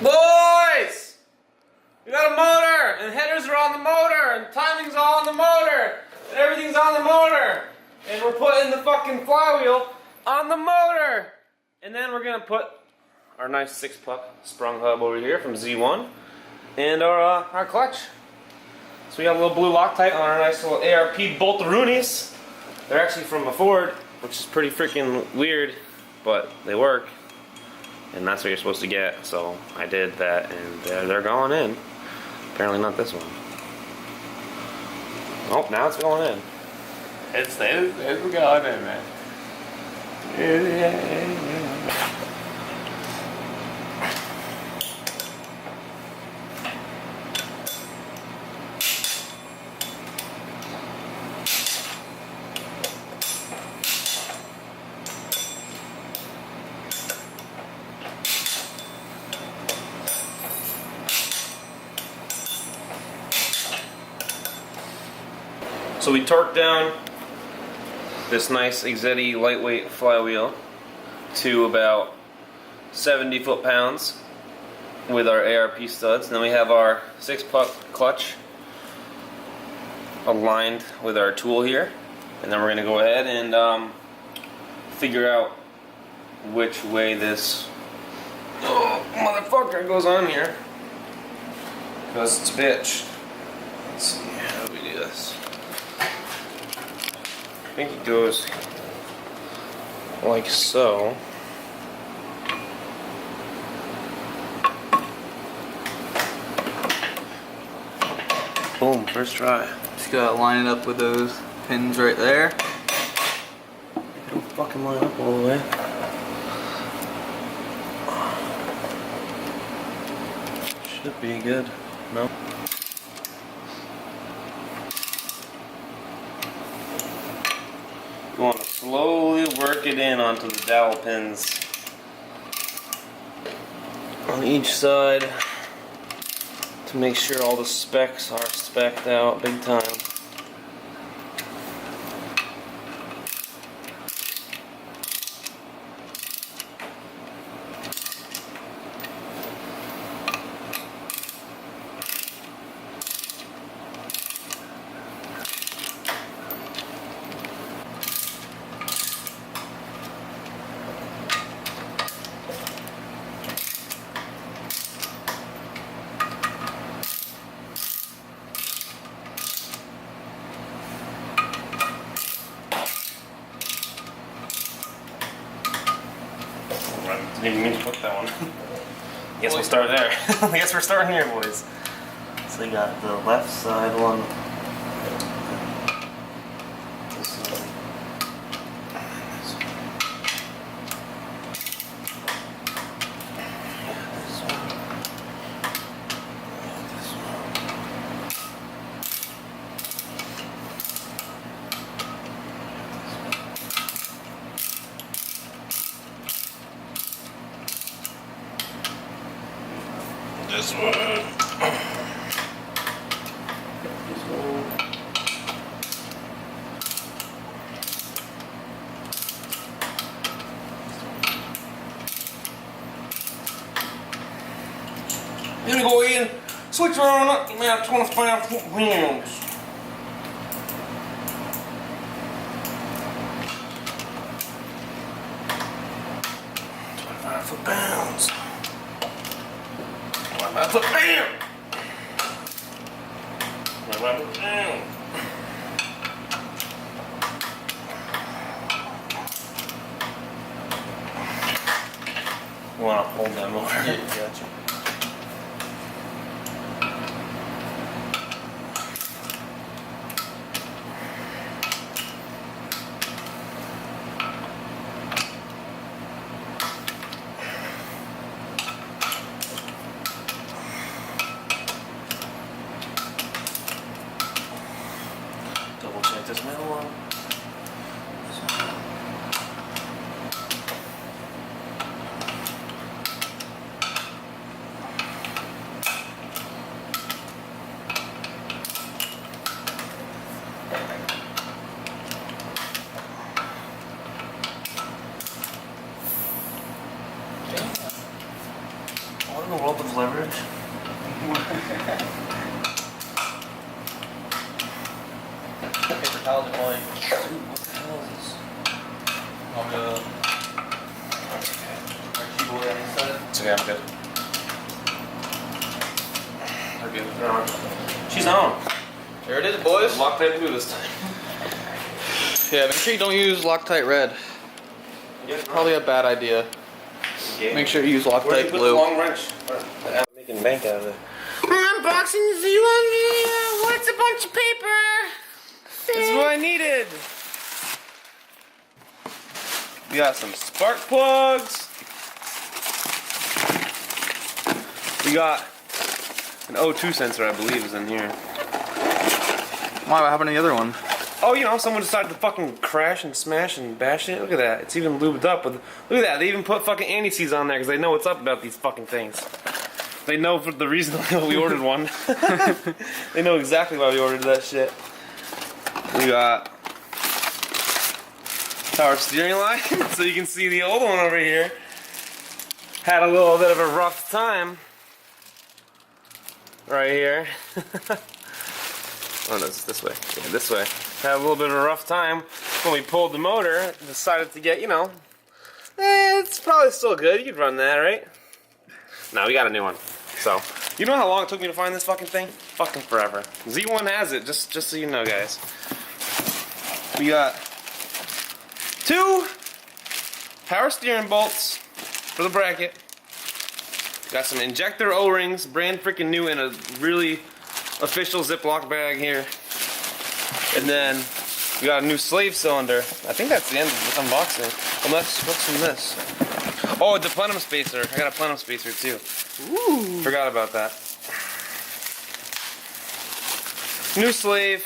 Boys! We got a motor, and headers are on the motor, and timing's all on the motor, and everything's on the motor. And we're putting the fucking flywheel on the motor. And then we're gonna put our nice 6-puck sprung hub over here from Z1 and our clutch. So we got a little blue Loctite on our nice little ARP bolteroonies. They're actually from a Ford, which is pretty freaking weird, but they work. And that's what you're supposed to get. So I did that, and they're going in. Apparently not this one. Oh, now it's going in. It's going in, man. So we torqued down this nice Exetti lightweight flywheel to about 70 foot-pounds with our ARP studs. And then we have our 6-puck clutch aligned with our tool here. And then we're going to go ahead and figure out which way this motherfucker goes on here. Because it's a bitch. Let's see, how do we do this? I think it goes like so. Boom, first try. Just gotta line it up with those pins right there. They don't fucking line up all the way. Should be good. No? You want to slowly work it in onto the dowel pins on each side to make sure all the specs are specced out big time. Didn't even mean to put that one. Guess we'll start there. I guess we're starting here, boys. So we got the left side one. This side. This one. This one. This one. This one. This one. Then we go in, switch on up to about 25 foot-pounds. Foot-pounds. That's a bam! You want to hold them over? Yeah, gotcha. Double check this middle one. in the world of leverage? Paper towels are probably. What the hell is this? Our keyboard on this side. It's okay, I'm good. We're good. She's on. There it is, boys. Loctite blue this time. Yeah, make sure you don't use Loctite red. Probably a bad idea. Make sure you use Where'd you Loctite put the blue. long wrench? I'm making bank out of it. Unboxing the video. What's a bunch of paper? This is what I needed. We got some spark plugs. We got an O2 sensor, I believe, is in here. Why? What happened to the other one? Oh, you know, someone decided to fucking crash and smash and bash it. Look at that. It's even lubed up with. Look at that. They even put fucking anti-seize on there because they know what's up about these fucking things. They know for the reason why we ordered one. They know exactly why we ordered that shit. We got power steering line, so you can see the old one over here had a little bit of a rough time. Right here. Oh no, it's this way. Yeah, this way. Had a little bit of a rough time when we pulled the motor. Decided to get, you know, it's probably still good. You could run that, right? No, we got a new one. So, you know how long it took me to find this fucking thing? Fucking forever. Z1 has it, just so you know, guys. We got 2 power steering bolts for the bracket. Got some injector O-rings, brand freaking new, in a really official Ziploc bag here. And then we got a new slave cylinder. I think that's the end of this unboxing. Unless, what's in this? Oh, it's a plenum spacer. I got a plenum spacer too. Ooh. Forgot about that. New slave.